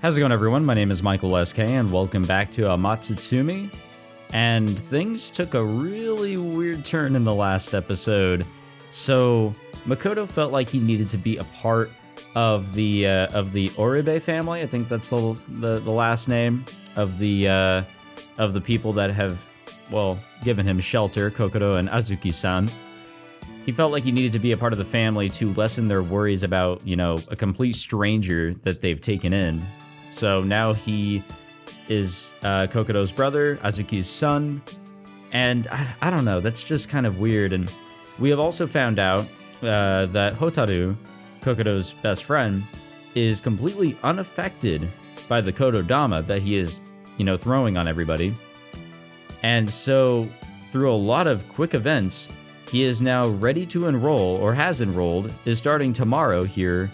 How's it going, everyone? My name is Michael SK, and welcome back to Amatsutsumi. And things took a really weird turn in the last episode. So Makoto felt like he needed to be a part of the Oribe family. I think that's the last name of the people that have, well, given him shelter, Kokoro and Azuki-san. He felt like he needed to be a part of the family to lessen their worries about, a complete stranger that they've taken in. So now he is Kokoro's brother, Azuki's son, and I don't know, that's just kind of weird. And we have also found out that Hotaru, Kokoro's best friend, is completely unaffected by the kotodama that he is, throwing on everybody. And so, through a lot of quick events, he is now ready to enroll, or has enrolled, is starting tomorrow here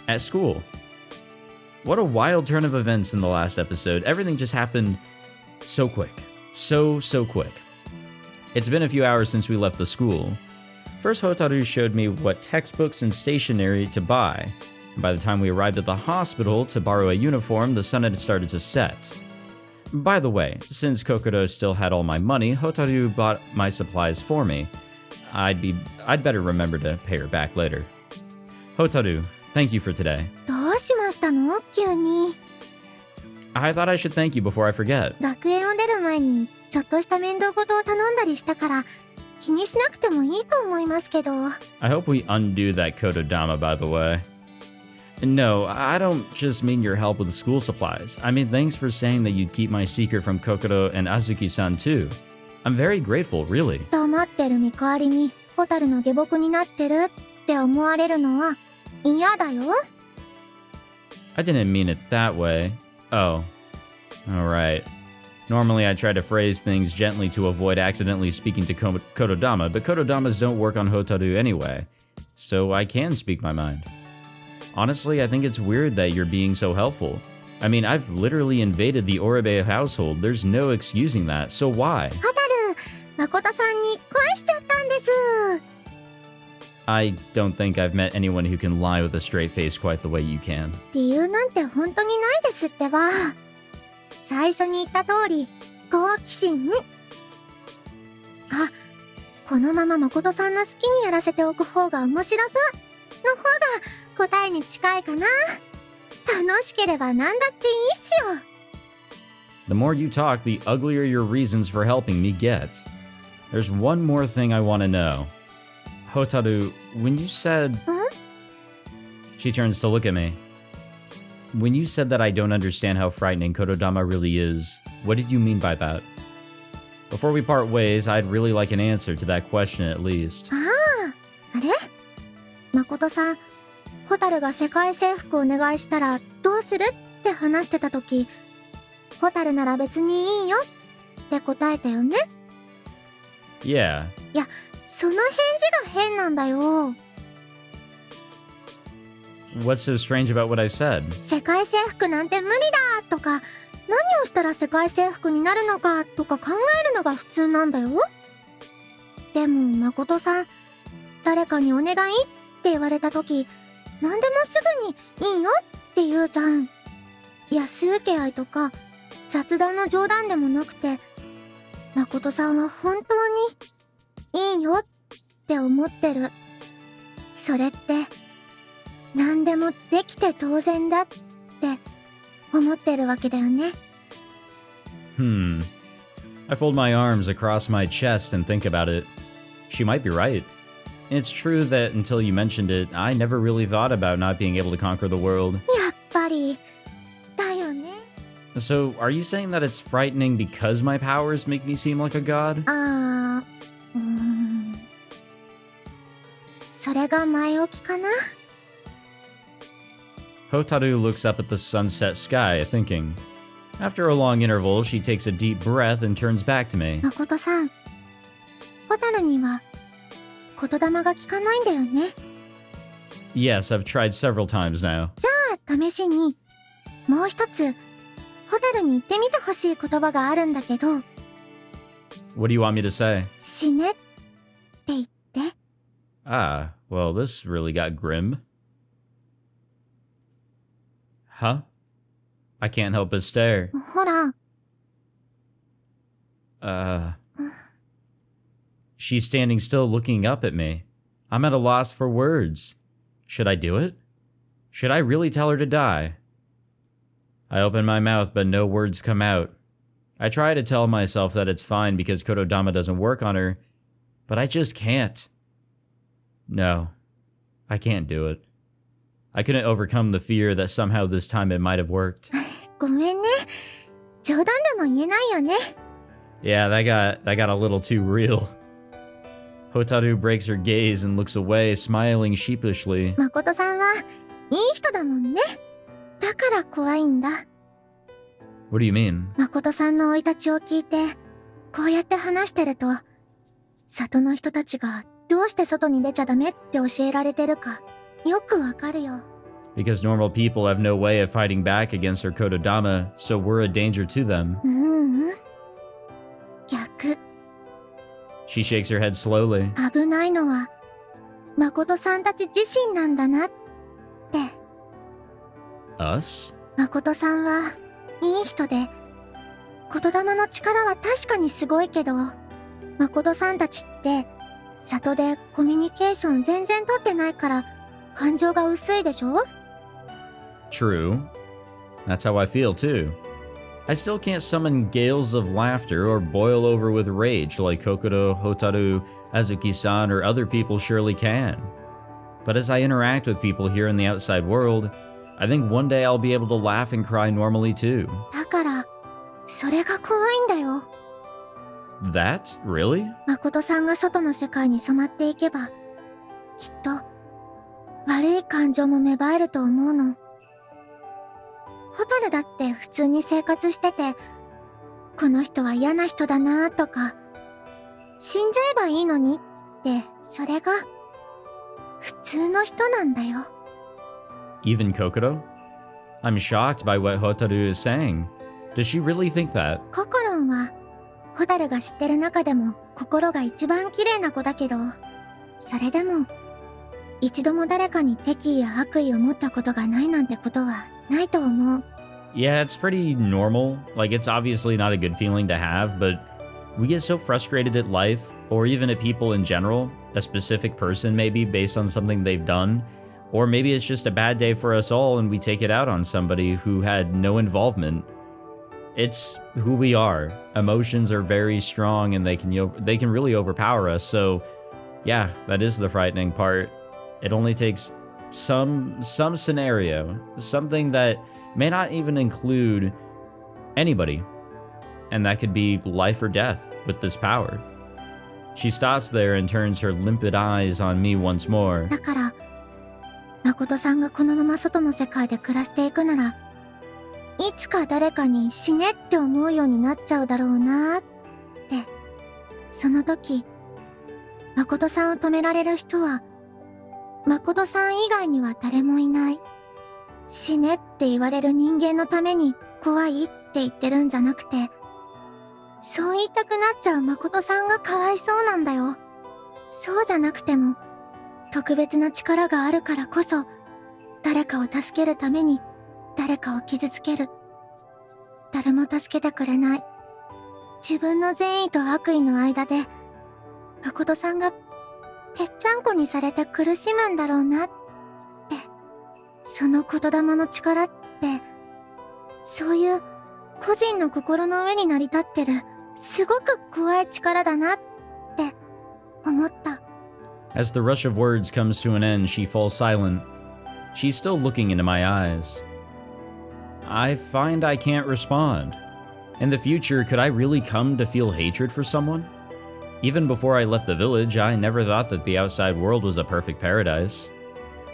at school. What a wild turn of events in the last episode. Everything just happened so quick. So quick. It's been a few hours since we left the school. First, Hotaru showed me what textbooks and stationery to buy. And by the time we arrived at the hospital to borrow a uniform, the sun had started to set. By the way, since Kokoro still had all my money, Hotaru bought my supplies for me. I'd better remember to pay her back later. Hotaru, thank you for today. どうしましたの？急に。I thought I should thank you before I forget. 学園を出る前にちょっとした面倒事を頼んだりしたから気にしなくてもいいと思いますけど。I hope we undo that kotodama, by the way. No, I don't just mean your help with the school supplies. I mean thanks for saying that you'd keep my secret from Kokoro and Azuki-san too. I'm very grateful, really. 黙ってる見代わりにホタルの下僕になってるって思われるのは嫌だよ。I didn't mean it that way. Oh. Alright. Normally I try to phrase things gently to avoid accidentally speaking to kotodama, but kotodamas don't work on Hotaru anyway. So I can speak my mind. Honestly, I think it's weird that you're being so helpful. I mean, I've literally invaded the Oribe household. There's no excusing that, so why? ホタル、誠さんに返しちゃったんです。I don't think I've met anyone who can lie with a straight face quite the way you can. 理由なんて本当にないですってば。最初に言った通り、好奇心。あ、このまま誠さんの好きにやらせておく方が面白そうの方が答えに近いかな。楽しければ何だっていいっすよ。The more you talk, the uglier your reasons for helping me get. There's one more thing I want to know. Hotaru, when you said... She turns to look at me. When you said that I don't understand how frightening kotodama really is, what did you mean by that? Before we part ways, I'd really like an answer to that question at least. ああ、あれ？誠さん、ホタルが世界征服をお願いしたらどうするって話してた時、ホタルなら別にいいよって答えたよね。Yeah. いや、その返事が変なんだよ。What's so strange about what I said? 世界征服なんて無理だとか、何をしたら世界征服になるのかとか考えるのが普通なんだよ。でも誠さん、誰かにお願いって言われた時、何でもすぐにいいよって言うじゃん。安請け合いとか雑談の冗談でもなくて、誠さんは本当にいいよって思ってる。それって何でもできて当然だって思ってるわけだよね。I fold my arms across my chest and think about it. She might be right. It's true that until you mentioned it, I never really thought about not being able to conquer the world. やっぱりだよね。So, are you saying that it's frightening because my powers make me seem like a god? それが前置きかな。Hotaru looks up at the sunset sky, thinking. After a long interval, she takes a deep breath and turns back to me. 誠さん、ホタルには言霊が聞かないんだよね。Yes, I've tried several times now. じゃあ試しにもう一つホタルに言ってみてほしい言葉があるんだけど。What do you want me to say? 死ねって言って。Ah, well, this really got grim. Huh? I can't help but stare. ほら、 She's standing still looking up at me. I'm at a loss for words. Should I do it? Should I really tell her to die? I open my mouth, but no words come out. I try to tell myself that it's fine because kotodama doesn't work on her, but I just can't. No, I can't do it. I couldn't overcome the fear that somehow this time it might have worked. ごめんね。冗談でも言えないよね。 Yeah, that got a little too real. Hotaru breaks her gaze and looks away, smiling sheepishly. 誠さんはいい人だもんね。だから怖いんだ。 What do you mean? 誠さんの生い立ちを聞いて、こうやって話してると、里の人たちがどうして外に出ちゃダメって教えられてるか、よくわかるよ。 Because normal people have no way of fighting back against her kotodama, so we're a danger to them. 逆。 She shakes her head slowly. 危ないのは、誠さんたち自身なんだなって。 Us? 誠さんはいい人で、言霊の力は確かにすごいけど、誠さんたちって里でコミュニケーション全然取ってないから感情が薄いでしょ？ True. That's how I feel too. I still can't summon gales of laughter or boil over with rage like Kokoro, Hotaru, Azuki-san, or other people surely can. But as I interact with people here in the outside world, I think one day I'll be able to laugh and cry normally too. だから、それが怖いんだよ。 That? Really? 誠さんが外の世界に染まっていけば、きっと悪い感情も芽生えると思うの。ホタルだって普通に生活してて、この人は嫌な人だなとか、死んじゃえばいいのにって、それが普通の人なんだよ。 Even Kokoro? I'm shocked by what Hotaru is saying. Does she really think that? ココロンは、ホタルが知ってる中でも心が一番綺麗な子だけど、それでも、一度も誰かに敵意や悪意を持ったことがないなんてことはないと思う。 Yeah, it's pretty normal. Like, it's obviously not a good feeling to have, but we get so frustrated at life, or even at people in general, a specific person maybe based on something they've done, or maybe it's just a bad day for us all and we take it out on somebody who had no involvement. It's who we are. Emotions are very strong and they can really overpower us. So, yeah, that is the frightening part. It only takes some scenario, something that may not even include anybody, and that could be life or death with this power. She stops there and turns her limpid eyes on me once more. だから、誠さんがこのまま外の世界で暮らしていくなら、いつか誰かに死ねって思うようになっちゃうだろうなーって。その時、誠さんを止められる人は、誠さん以外には誰もいない。死ねって言われる人間のために怖いって言ってるんじゃなくて、そう言いたくなっちゃう誠さんがかわいそうなんだよ。そうじゃなくても、特別な力があるからこそ、誰かを助けるために誰かを傷つける。誰も助けてくれない。自分の善意と悪意の間で、誠さんがぺっちゃんこにされて苦しむんだろうなって。その言霊の力って、そういう個人の心の上に成り立ってるすごく怖い力だなって思った。 As the rush of words comes to an end, she falls silent. She's still looking into my eyes. I find I can't respond. In the future, could I really come to feel hatred for someone? Even before I left the village, I never thought that the outside world was a perfect paradise.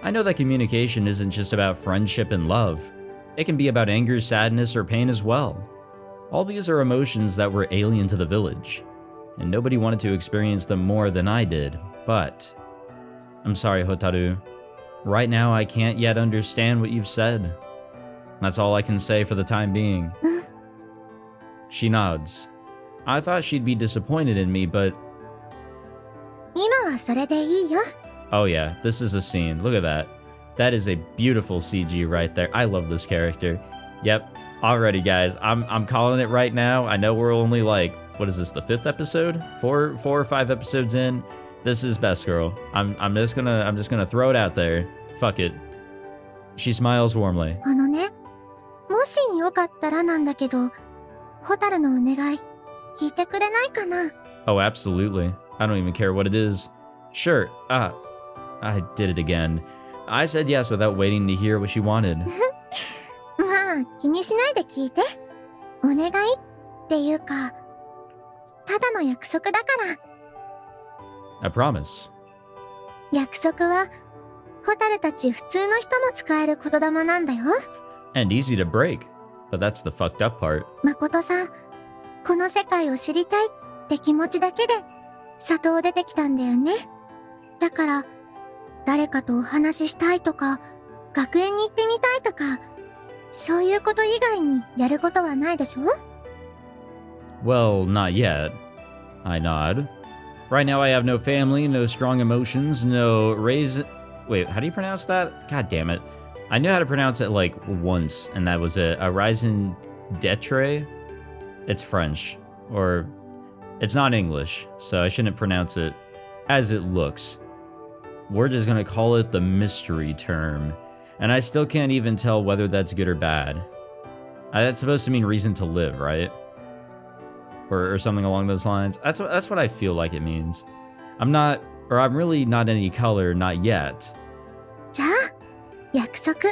I know that communication isn't just about friendship and love. It can be about anger, sadness, or pain as well. All these are emotions that were alien to the village, and nobody wanted to experience them more than I did, but... I'm sorry, Hotaru. Right now, I can't yet understand what you've said. That's all I can say for the time being. She nods. I thought she'd be disappointed in me, but... 今はそれでいいよ。 Oh yeah, this is a scene. Look at that. That is a beautiful CG right there. I love this character. Yep, already, guys. I'm calling it right now. I know we're only like, what is this, the 5th episode? Four or 5 episodes in. This is Best Girl. I'm just gonna throw it out there. Fuck it. She smiles warmly. あのね、もしよかったらなんだけど、ホタルのお願い、聞いてくれないかな? Oh, absolutely. I don't even care what it is. Sure. I did it again. I said yes without waiting to hear what she wanted. まあ、気にしないで聞いて。お願いっていうか、ただの約束だから。I promise. 約束は、ホタルたち普通の人も使える言霊なんだよ。And easy to break. But that's the fucked up part. 誠さん、この世界を知りたいって気持ちだけで、里を出てきたんだよね。だから、誰かとお話ししたいとか、学園に行ってみたいとか、そういうこと以外にやることはないでしょ? Well, not yet. I nod. Right now I have no family, no strong emotions, no Wait, how do you pronounce that? God damn it. I knew how to pronounce it like once, and that was it. A raisin d'etre? It's French. Or, it's not English, so I shouldn't pronounce it as it looks. We're just gonna call it the mystery term. And I still can't even tell whether that's good or bad. That's supposed to mean reason to live, right? Or something along those lines. That's what I feel like it means. I'm really not any color, not yet. じゃあ、約束。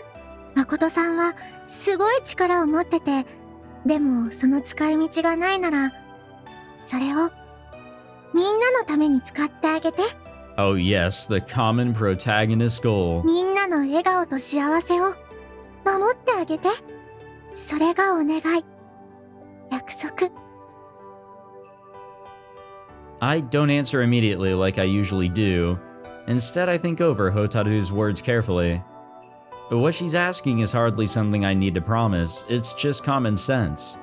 誠さんはすごい力を持ってて、でもその使い道がないなら、それをみんなのために使ってあげて。Oh yes, the common protagonist goal. みんなの笑顔と幸せを守ってあげて。それがお願い。約束。I don't answer immediately like I usually do. Instead, I think over Hotaru's words carefully. What she's asking is hardly something I need to promise, it's just common sense.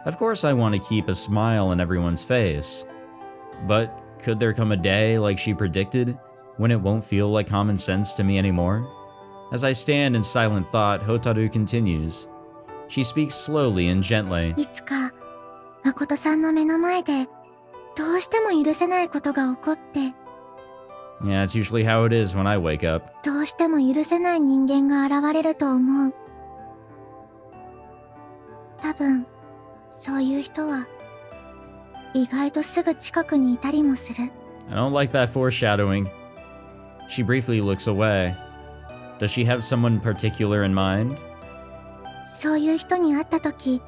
Of course I want to keep a smile on everyone's face. But could there come a day, like she predicted, when it won't feel like common sense to me anymore? As I stand in silent thought, Hotaru continues. She speaks slowly and gently. いつか、誠さんの目の前で、どうしても許せないことが起こって、Yeah, that's usually how it is when I wake up. どうしても許せない人間が現れると思う。多分、そういう人は、意外とすぐ近くにいたりもする。I don't like that foreshadowing. She briefly looks away. Does she have someone particular in mind? そういう人に会ったとき、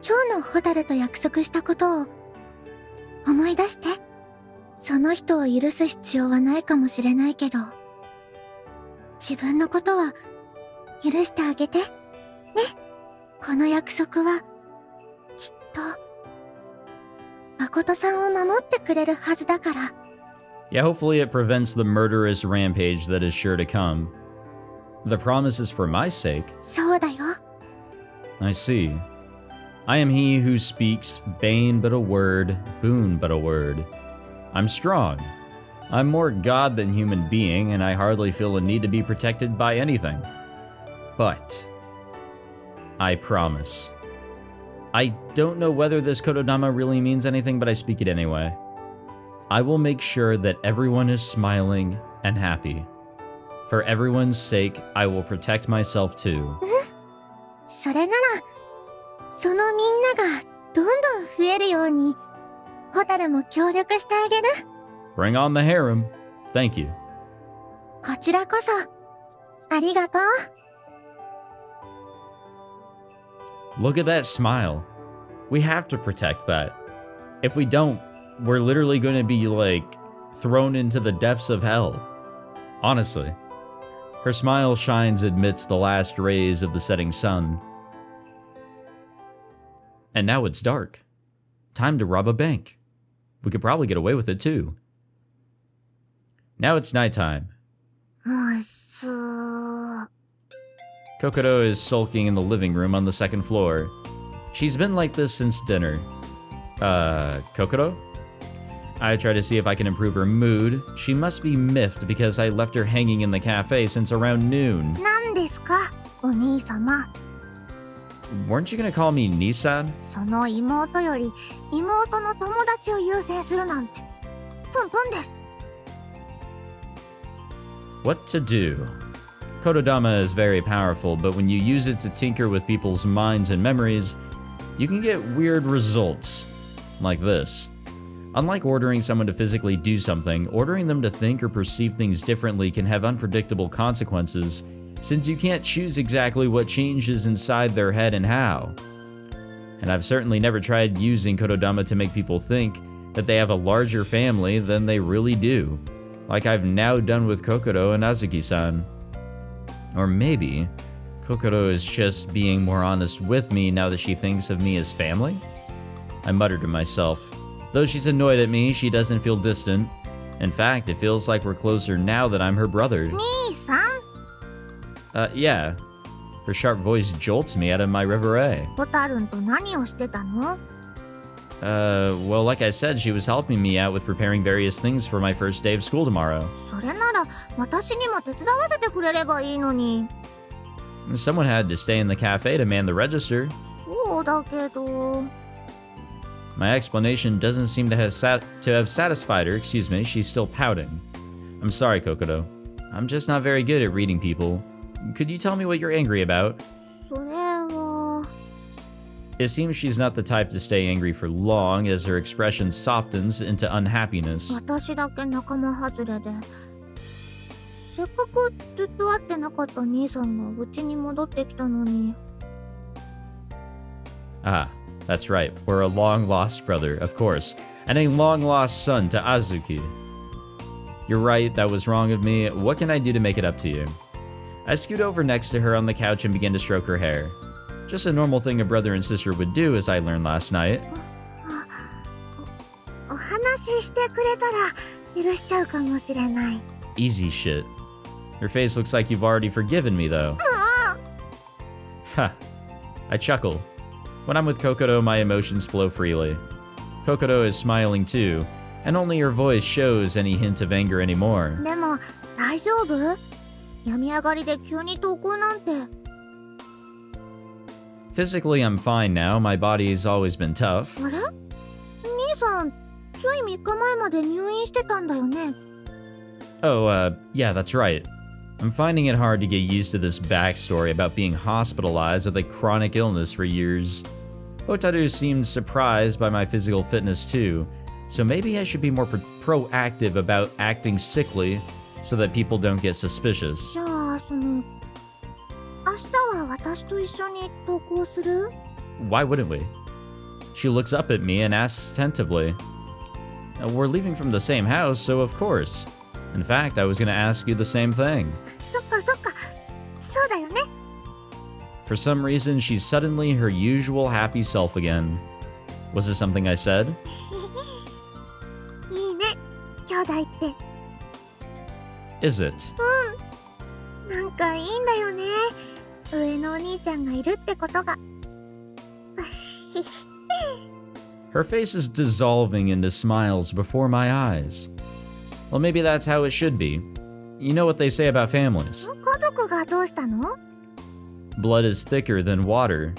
今日のホタルと約束したことを思い出して。その人を許す必要はないかもしれないけど、自分のことは許してあげて。ね。この約束は、きっと、誠さんを守ってくれるはずだから。Yeah, hopefully it prevents the murderous rampage that is sure to come. The promise is for my sake. そうだよ。I see. I am he who speaks bane but a word, boon but a word. I'm strong. I'm more god than human being, and I hardly feel a need to be protected by anything. But I promise. I don't know whether this kotodama really means anything, but I speak it anyway. I will make sure that everyone is smiling and happy. For everyone's sake, I will protect myself too. それなら、そのみんながどんどん増えるように、ホタルも協力してあげる。Bring on the harem. Thank you. こちらこそ、ありがとう。Look at that smile. We have to protect that. If we don't, we're literally going to be, like, thrown into the depths of hell. Honestly. Her smile shines amidst the last rays of the setting sun. And now it's dark. Time to rob a bank. We could probably get away with it too. Now it's nighttime. Kokoro is sulking in the living room on the second floor. She's been like this since dinner. Kokoro? I try to see if I can improve her mood. She must be miffed because I left her hanging in the cafe since around noon. 何ですか、お兄様。weren't you gonna call me Nissan? その妹より妹の友達を優先するなんてプンプンです。 What to do? Kotodama is very powerful, but when you use it to tinker with people's minds and memories, you can get weird results. Like this. Unlike ordering someone to physically do something, ordering them to think or perceive things differently can have unpredictable consequences, since you can't choose exactly what changes inside their head and how. And I've certainly never tried using kotodama to make people think that they have a larger family than they really do, like I've now done with Kokoro and Azuki-san. Or maybe Kokoro is just being more honest with me now that she thinks of me as family? I muttered to myself. Though she's annoyed at me, she doesn't feel distant. In fact, it feels like we're closer now that I'm her brother. 兄さん Yeah. Her sharp voice jolts me out of my reverie. ホタルンと何をしてたの？ Well, like I said, she was helping me out with preparing various things for my first day of school tomorrow. それなら私にも手伝わせてくれればいいのに。 Someone had to stay in the cafe to man the register. そうだけど。 My explanation doesn't seem to have satisfied her. Excuse me, she's still pouting. I'm sorry, Kokoro. I'm just not very good at reading people. Could you tell me what you're angry about? それは。 It seems she's not the type to stay angry for long, as her expression softens into unhappiness. 私だけ仲間外れで。せっかくずっと会ってなかった兄さんが家に戻ってきたのに。 Ah, that's right. We're a long-lost brother, of course, and a long-lost son to Azuki. You're right, that was wrong of me. What can I do to make it up to you? I scoot over next to her on the couch and begin to stroke her hair. Just a normal thing a brother and sister would do, as I learned last night. お話ししてくれたら許しちゃうかもしれない。 Easy shit. Your face looks like you've already forgiven me, though. Ha. I chuckle. When I'm with Kokoro, my emotions flow freely. Kokoro is smiling too, and only her voice shows any hint of anger anymore. でも大丈夫？病み上がりで急に登校なんて。 Physically, I'm fine now. My body's always been tough. あれ？兄さん、つい3日前まで入院してたんだよね。 Oh, yeah, that's right. I'm finding it hard to get used to this backstory about being hospitalized with a chronic illness for years. Hotaru seemed surprised by my physical fitness too, so maybe I should be more proactive about acting sickly so that people don't get suspicious. じゃあ、明日は私と一緒に登校する？ Why wouldn't we? She looks up at me and asks tentatively. We're leaving from the same house, so of course. In fact, I was going to ask you the same thing. そっかそっか、そうだよね。 For some reason, she's suddenly her usual happy self again. Was it something I said? いいね、兄弟って。 Is it? なんかいいんだよね。上のお兄ちゃんがいるってことが。 Her face is dissolving into smiles before my eyes. Well, maybe that's how it should be. You know what they say about families. 家族がどうしたの？ Blood is thicker than water,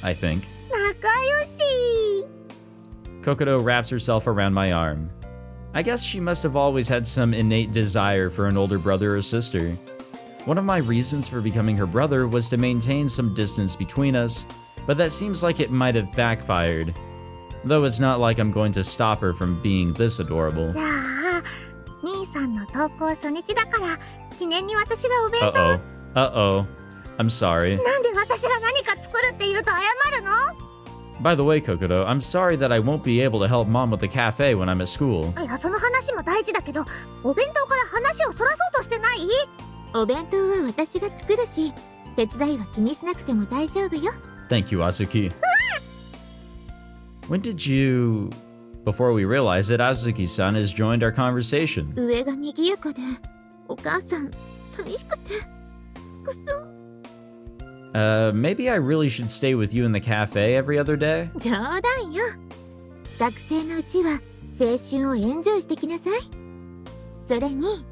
I think. 仲良し。 Kokoro wraps herself around my arm. I guess she must have always had some innate desire for an older brother or sister. One of my reasons for becoming her brother was to maintain some distance between us, but that seems like it might have backfired. Though it's not like I'm going to stop her from being this adorable. じゃあ、兄さんの登校初日だから記念に私がお弁当。 Uh-oh. I'm sorry. なんで私が何か作るって言うと謝るの？ By the way, Kokoro, I'm sorry that I won't be able to help Mom with the cafe when I'm at school. いや、その話も大事だけど、お弁当から話をそらそうとしてない？お弁当は私が作るし、手伝いは気にしなくても大丈夫よ。 Thank you, Azuki. When did you... Before we realize it, Azuki-san has joined our conversation. 上が賑やかで、お母さん寂しくて、くそ。Maybe I really should stay with you in the cafe every other day? 冗談よ。学生のうちは青春をエンジョイしてきなさい。それに、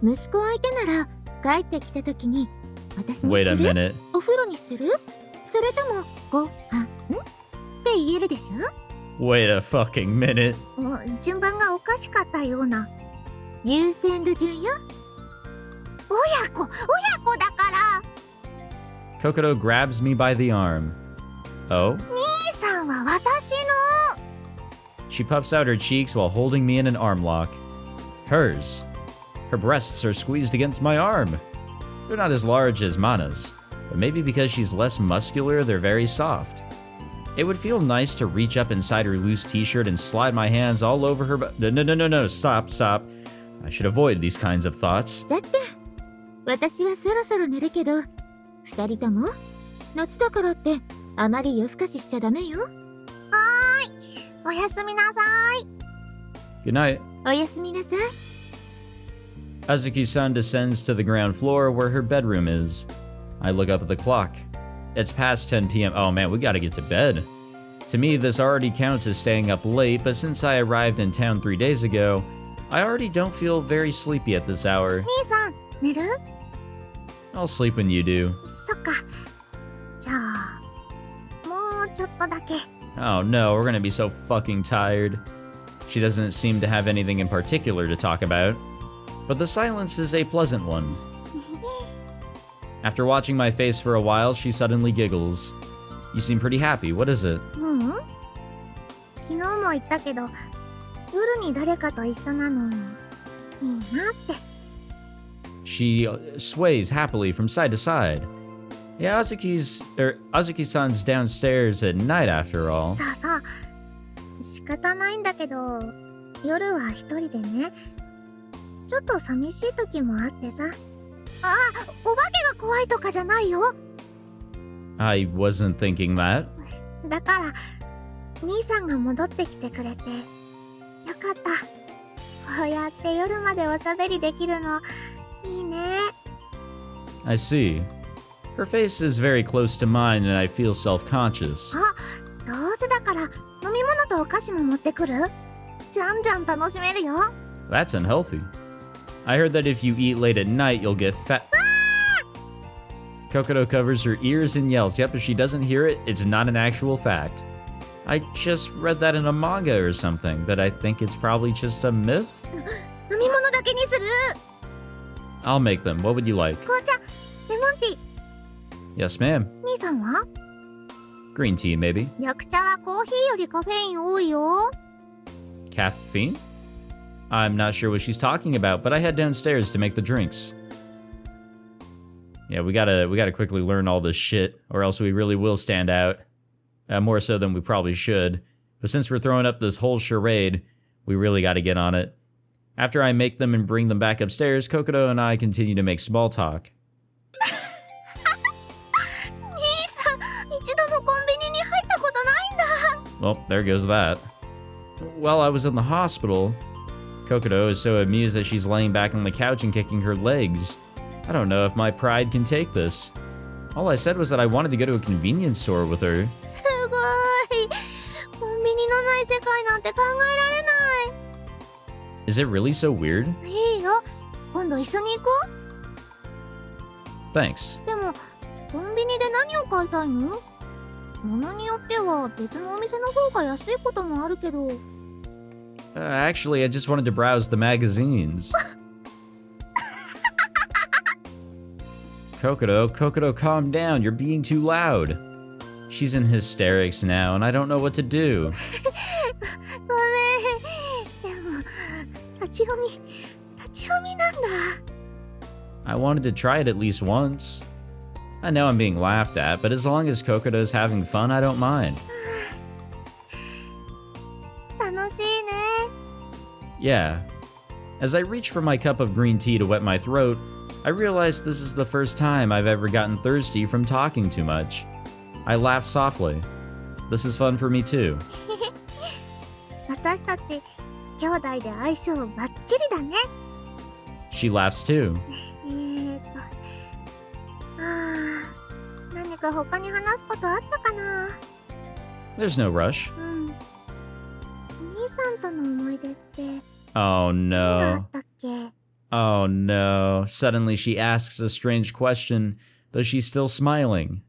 息子相手なら帰ってきた時に私にす Wait a る？ minute. お風呂にする？それともご飯って言えるでしょ。 Wait a fucking minute. 順番がおかしかったような。優先度順よ。親子だから。 Kokoro grabs me by the arm. Oh? 兄さんは私の。 She puffs out her cheeks while holding me in an arm lock. Hers. Her breasts are squeezed against my arm. They're not as large as Mana's, but maybe because she's less muscular, they're very soft. It would feel nice to reach up inside her loose t-shirt and slide my hands all over her No, stop. I should avoid these kinds of thoughts. さて、私はそろそろ寝るけど、二人とも夏だからってあまり夜更かししちゃダメよ。はーい、おやすみなさい。 Good night. おやすみなさい。 Azuki-san descends to the ground floor where her bedroom is. I look up at the clock. It's past 10 p.m. Oh man, we gotta get to bed. To me, this already counts as staying up late, but since I arrived in town 3 days ago, I already don't feel very sleepy at this hour. 兄さん、寝る？ I'll sleep when you do. そっか。じゃあ、もうちょっとだけ。 Oh no, we're gonna be so fucking tired. She doesn't seem to have anything in particular to talk about, but the silence is a pleasant one. After watching my face for a while, she suddenly giggles. You seem pretty happy. What is it? 昨日も言ったけど、夜に誰かと一緒なのいいなって。 She sways happily from side to side. Yeah, Azuki-san's downstairs at night after all. さあさあ、仕方ないんだけど、夜は一人でね、ちょっと寂しい時もあってさ。あ、お化けが怖いとかじゃないよ。 I wasn't thinking that. だから、兄さんが戻ってきてくれて、よかった。こうやって夜までおしゃべりできるの、いいね。 I see. Her face is very close to mine and I feel self-conscious. あ、どうせだから、飲み物とお菓子も持ってくる？じゃんじゃん楽しめるよ。 That's unhealthy. I heard that if you eat late at night, you'll get fat. Kokoro covers her ears and yells. Yep, if she doesn't hear it, it's not an actual fact. I just read that in a manga or something, but I think it's probably just a myth? 飲み物だけにする。 I'll make them. What would you like? 紅茶、レモンティー。 Yes, ma'am. 兄さんは？ Green tea, maybe. 緑茶はコーヒーよりカフェイン多いよ。 Caffeine? I'm not sure what she's talking about, but I head downstairs to make the drinks. Yeah, we gotta quickly learn all this shit, or else we really will stand out. More so than we probably should. But since we're throwing up this whole charade, we really gotta get on it. After I make them and bring them back upstairs, Kokoro and I continue to make small talk. 兄さん、一度もコンビニに入ったことないんだ。 Well, there goes that. While I was in the hospital, Kokoro is so amused that she's laying back on the couch and kicking her legs. I don't know if my pride can take this. All I said was that I wanted to go to a convenience store with her. すごい。コンビニのない世界なんて考えられない。 Is it really so weird? いいよ。今度一緒に行こ Thanks. う。でも、コンビニで何を買いたいの？物によっては別のお店の方が安いこともあるけど。Actually, I just wanted to browse the magazines. Kokoro, calm down. You're being too loud. She's in hysterics now, and I don't know what to do. ごめん。でも、立ち読みなんだ。 I wanted to try it at least once. I know I'm being laughed at, but as long as Kokoro's having fun, I don't mind. 楽しいね。 Yeah. As I reach for my cup of green tea to wet my throat, I realize this is the first time I've ever gotten thirsty from talking too much. I laugh softly. This is fun for me too. 私たち、兄弟で相性バッチリだね。 She laughs too. 何か他に話すことあったかな？ There's no rush. 兄さんとの思い出って Oh 何があっ no. たっけ？ Oh no. Suddenly she asks a strange question, though she's still smiling.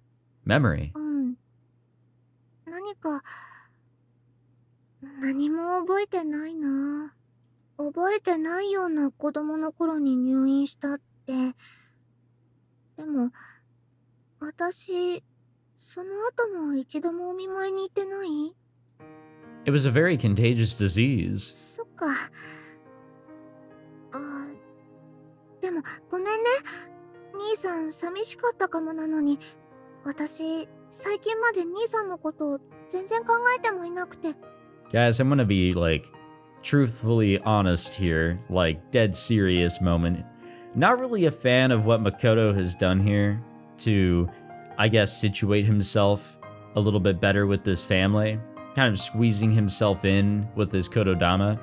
Memory. か、何も覚えてないな。覚えてないような子供の頃に入院したって。でも、私、その後も一度もお見舞いに行ってない？ It was a very contagious disease. そっか。でも、ごめんね。兄さん、寂しかったかもなのに、私、最近まで兄さんのことを全然考えてもいなくて。Guys, I'm gonna be, like, truthfully honest here, like, dead serious moment. Not really a fan of what Makoto has done here to, I guess, situate himself a little bit better with this family. Kind of squeezing himself in with his kotodama.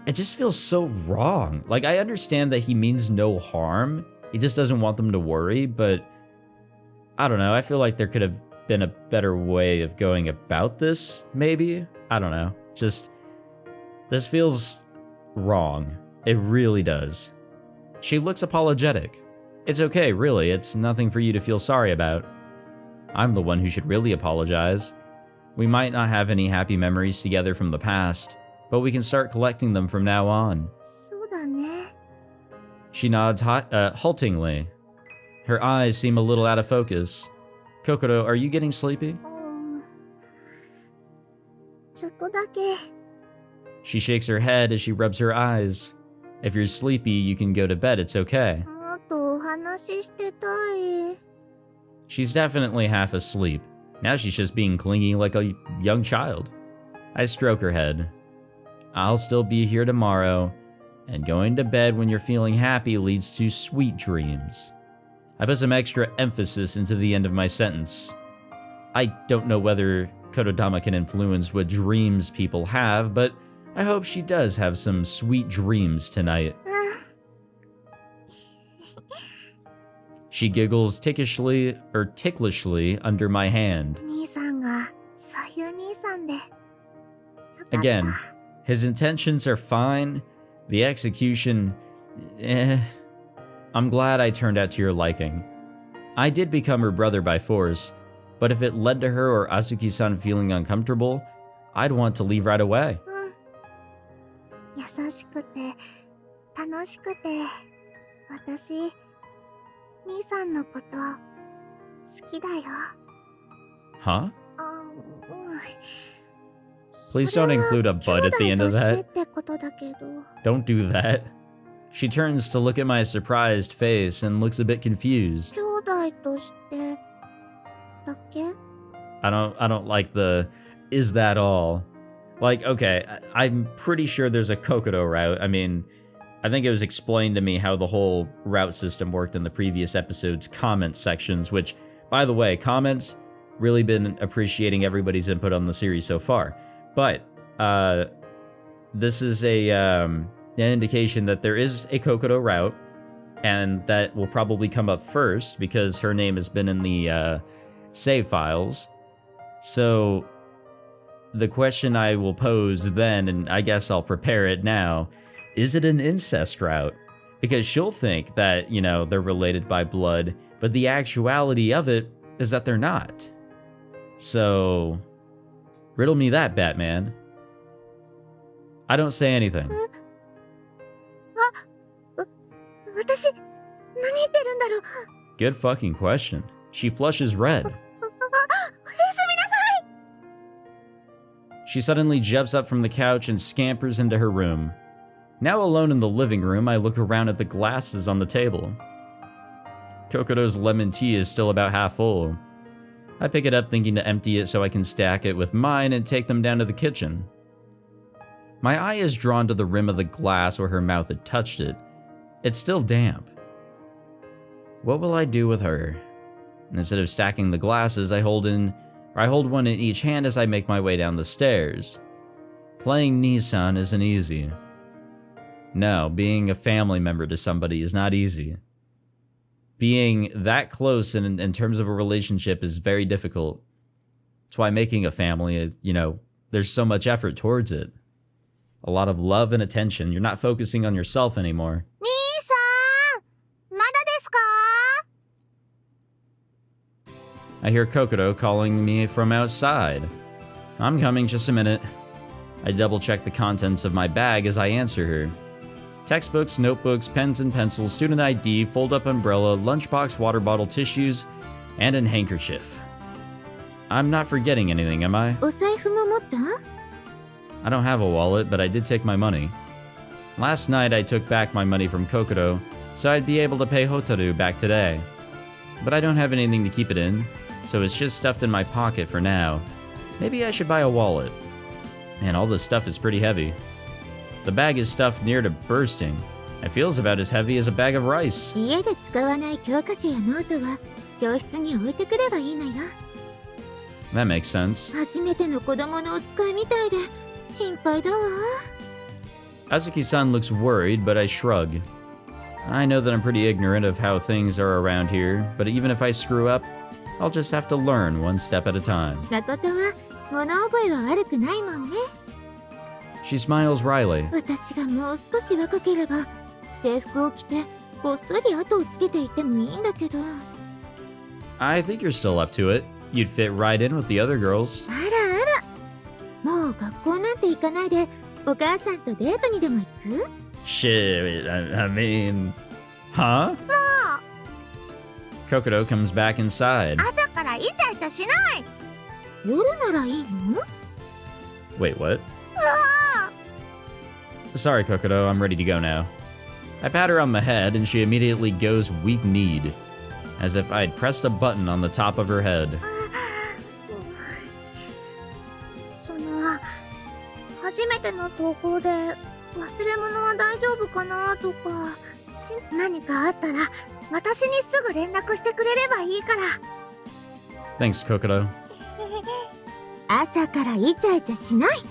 It just feels so wrong. Like, I understand that he means no harm. He just doesn't want them to worry, but I don't know. I feel like there could have been a better way of going about this, maybe? I don't know. Just, this feels wrong. It really does. She looks apologetic. It's okay, really. It's nothing for you to feel sorry about. I'm the one who should really apologize. We might not have any happy memories together from the past, but we can start collecting them from now on. そうだね。 She nods haltingly. Her eyes seem a little out of focus. Kokoro, are you getting sleepy? ちょっとだけ。 She shakes her head as she rubs her eyes. If you're sleepy, you can go to bed, it's okay. もっとお話ししてたい。 She's definitely half asleep. Now she's just being clingy like a young child. I stroke her head. I'll still be here tomorrow, and going to bed when you're feeling happy leads to sweet dreams. I put some extra emphasis into the end of my sentence. I don't know whether kotodama can influence what dreams people have, but I hope she does have some sweet dreams tonight. She giggles ticklishly under my hand. 兄さんが、そういう兄さんで。よかった。 Again, his intentions are fine. The execution, I'm glad I turned out to your liking. I did become her brother by force, but if it led to her or Azuki-san feeling uncomfortable, I'd want to leave right away. 優しくて、楽しくて、私、兄さんのこと、好きだよ。 Huh? うん。 Please don't include a but at the end of それは兄弟として that. ってことだけど。 Don't do that. She turns to look at my surprised face and looks a bit confused. 兄弟として、だけ？ I don't like the, is that all? Like, okay, I'm pretty sure there's a Kokoro route. I mean, I think it was explained to me how the whole route system worked in the previous episode's comment sections, which, by the way, comments, really been appreciating everybody's input on the series so far. But, this is an indication that there is a Kokoro route, and that will probably come up first because her name has been in the save files. So the question I will pose then, and I guess I'll prepare it now, is it an incest route? Because she'll think that, you know, they're related by blood, but the actuality of it is that they're not. So, riddle me that, Batman. I don't say anything. 私、何言ってるんだろう。 Good fucking question. She flushes red. おやすみなさい。 She suddenly jumps up from the couch and scampers into her room. Now alone in the living room, I look around at the glasses on the table. Kokoro's lemon tea is still about half full. I pick it up thinking to empty it so I can stack it with mine and take them down to the kitchen. My eye is drawn to the rim of the glass where her mouth had touched it. It's still damp. What will I do with her? Instead of stacking the glasses, I hold one in each hand as I make my way down the stairs. Playing Nissan isn't easy. No, being a family member to somebody is not easy. Being that close in terms of a relationship is very difficult. That's why making a family, you know, there's so much effort towards it. A lot of love and attention. You're not focusing on yourself anymore. 兄さん、まだですか？ I hear Kokoro calling me from outside. I'm coming, just a minute. I double-check the contents of my bag as I answer her. Textbooks, notebooks, pens and pencils, student ID, fold-up umbrella, lunchbox, water bottle, tissues, and a handkerchief. I'm not forgetting anything, am I? お財布も持った？ I don't have a wallet, but I did take my money. Last night I took back my money from Kokoro, so I'd be able to pay Hotaru back today. But I don't have anything to keep it in, so it's just stuffed in my pocket for now. Maybe I should buy a wallet. Man, all this stuff is pretty heavy. The bag is stuffed near to bursting. It feels about as heavy as a bag of rice. 家で使わない教科書やノートは教室に置いてくればいいのよ。 That makes sense. 初めての子供のお使いみたいで心配だわ。 Azuki-san looks worried, but I shrug. I know that I'm pretty ignorant of how things are around here, but even if I screw up, I'll just have to learn one step at a time. 誠は物覚えは悪くないもんね。 She smiles wryly. 私がもう少し若ければ制服を着てこっそり後をつけていてもいいんだけど。 I think you're still up to it. You'd fit right in with the other girls. あらあら、もう学校なんて行かないでお母さんとデートにでも行く？ Shit, I mean... Huh? もう Kokoro comes back inside. 朝からイチャイチャしない。夜ならいいの？ Wait, what? Sorry, Kokoro, I'm ready to go now. I pat her on the head and she immediately goes weak-kneed, as if I'd pressed a button on the top of her head. 初めての登校で忘れ物は大丈夫かなとか、何かあったら私にすぐ連絡してくれればいいから。 Thanks, Kokoro. 朝からイチャイチャしない。イチ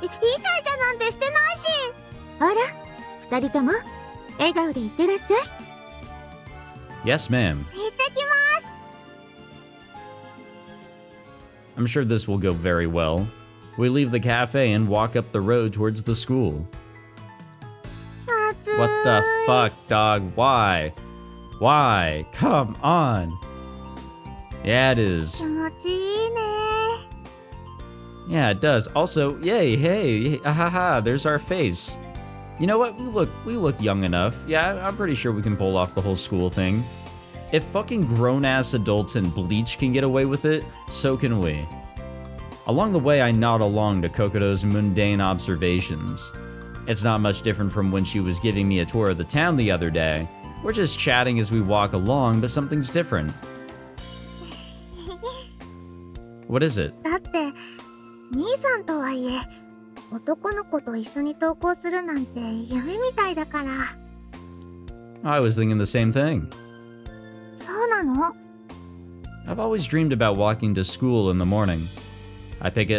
ャイチャなんてしてないし。ほら、二人とも笑顔でいってらっしゃい。 Yes, ma'am. 行ってきます。 I'm sure this will go very well. We leave the cafe and walk up the road towards the school. 暑い。 What the fuck, dog? Why? Why? Come on. Yeah, it is. 気持ちいいね。 Yeah, it does. Also, yay, hey, ahaha, there's our face. You know what? We look young enough. Yeah, I'm pretty sure we can pull off the whole school thing. If fucking grown-ass adults in Bleach can get away with it, so can we. Along the way, I nod along to Kokoro's mundane observations. It's not much different from when she was giving me a tour of the town the other day. We're just chatting as we walk along, but something's different. What is it? だって兄さんとはいえ男の子と一緒に登校するなんて夢みたいだから。 I was thinking the same thing. そうなの？ I've always dreamed about walking to school in the morning. I pick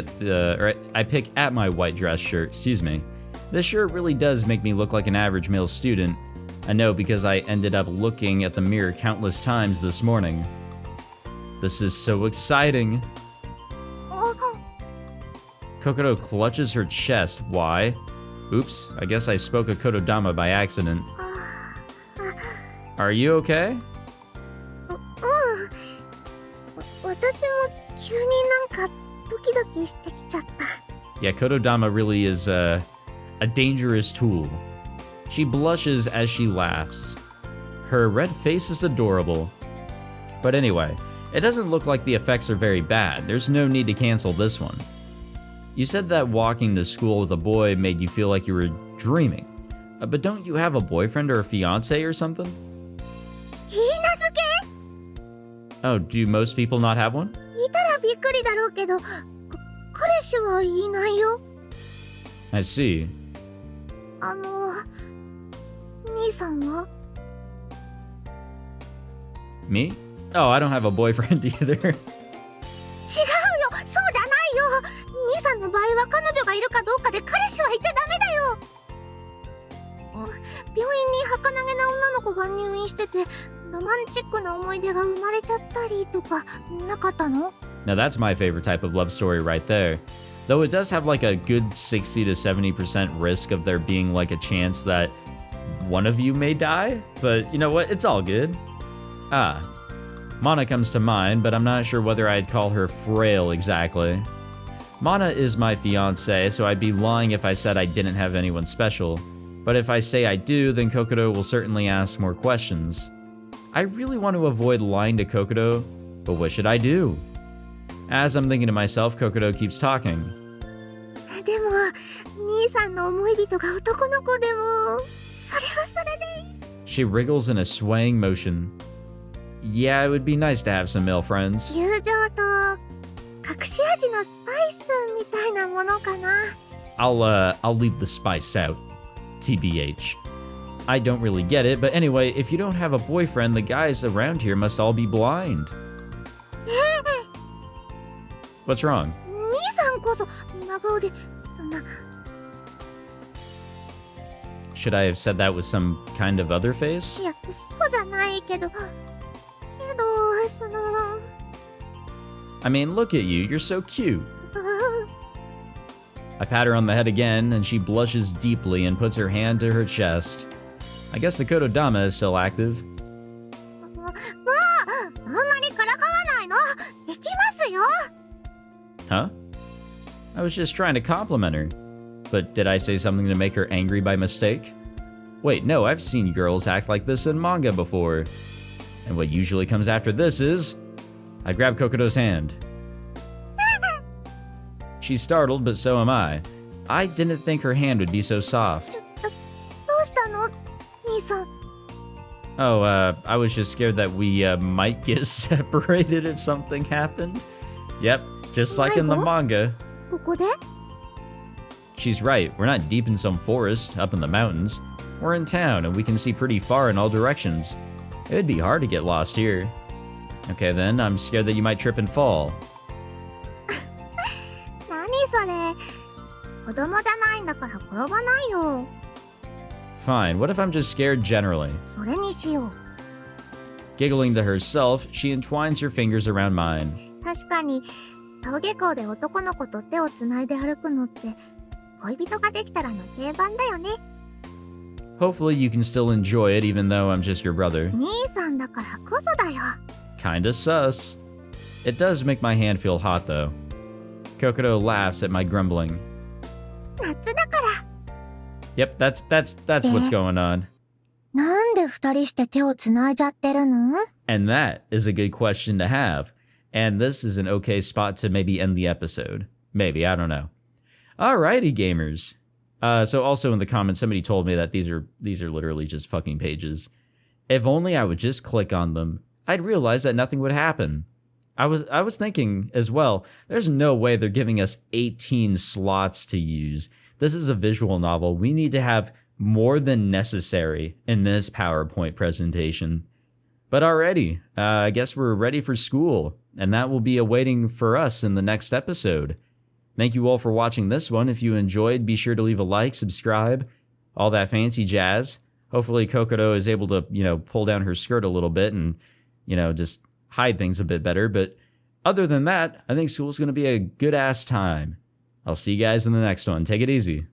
at my white dress shirt, excuse me. This shirt really does make me look like an average male student. I know because I ended up looking at the mirror countless times this morning. This is so exciting. Kokoro clutches her chest. Why? Oops, I guess I spoke a kotodama by accident. Are you okay? 私も急になんかドキドキしてきちゃった。 Yeah, kotodama really is a dangerous tool. She blushes as she laughs. Her red face is adorable. But anyway, it doesn't look like the effects are very bad. There's no need to cancel this one. You said that walking to school with a boy made you feel like you were dreaming. But don't you have a boyfriend or a fiance or something? いいなずけ？ Oh, do most people not have one? いたらびっくりだろうけど、彼氏はいないよ。 I see. 兄さんは？ Me? Oh, I don't have a boyfriend either. 違うよ、そうじゃないよ。兄さんの場合は彼女がいるかどうかで彼氏はいちゃダメだよ。病院に儚げな女の子が入院しててロマンチックな思い出が生まれちゃったりとかなかったの？ Now that's my favorite type of love story right there. Though it does have like a good 60 to 70% risk of there being like a chance that one of you may die. But you know what? It's all good. Ah, Mana comes to mind, but I'm not sure whether I'd call her frail exactly. Mana is my fiancé, so I'd be lying if I said I didn't have anyone special. But if I say I do, then Kokoro will certainly ask more questions. I really want to avoid lying to Kokoro, but what should I do? As I'm thinking to myself, Kokoro keeps talking. でも、兄さんの思い人が男の子でも、それはそれで。She wriggles in a swaying motion. Yeah, it would be nice to have some male friends. 友情と、隠し味のスパイスみたいなものかな。I'll leave the spice out. TBH. I don't really get it, but anyway, if you don't have a boyfriend, the guys around here must all be blind. What's wrong? 兄さんこそ、真顔で、そんな。Should I have said that with some kind of other face? いや、そうじゃないけど、その。I mean, look at you, you're so cute. I pat her on the head again, and she blushes deeply and puts her hand to her chest. I guess the kotodama is still active. もう、あんまりからかわないの。行きますよ。Huh? I was just trying to compliment her. But did I say something to make her angry by mistake? Wait, no, I've seen girls act like this in manga before. And what usually comes after this is... I grab Kokoro's hand. She's startled, but so am I. I didn't think her hand would be so soft. どうしたの、兄さん。Oh, I was just scared that we might get separated if something happened. Yep, just like in the manga. ここで？ She's right, we're not deep in some forest up in the mountains. We're in town and we can see pretty far in all directions. It'd be hard to get lost here. Okay then, I'm scared that you might trip and fall. 何それ。子供じゃないんだから転ばないよ。Fine, what if I'm just scared generally? それにしよう。Giggling to herself, she entwines her fingers around mine. 確かに、登下校で男の子と手をつないで歩くのって、恋人ができたらの定番だよね。Hopefully you can still enjoy it even though I'm just your brother. 兄さんだからこそだよ。Kinda sus. It does make my hand feel hot though. Kokoro laughs at my grumbling. 夏だから。Yep, that's what's going on. なんで二人して手をつないじゃってるの？ And that is a good question to have. And this is an okay spot to maybe end the episode. Maybe, I don't know. Alrighty, gamers. So also in the comments, somebody told me that these are literally just fucking pages. If only I would just click on them, I'd realize that nothing would happen. I was thinking as well, there's no way they're giving us 18 slots to use. This is a visual novel. We need to have more than necessary in this PowerPoint presentation. But already, I guess we're ready for school, and that will be awaiting for us in the next episode. Thank you all for watching this one. If you enjoyed, be sure to leave a like, subscribe, all that fancy jazz. Hopefully Kokoro is able to, pull down her skirt a little bit and, just hide things a bit better. But other than that, I think school's going to be a good-ass time. I'll see you guys in the next one. Take it easy.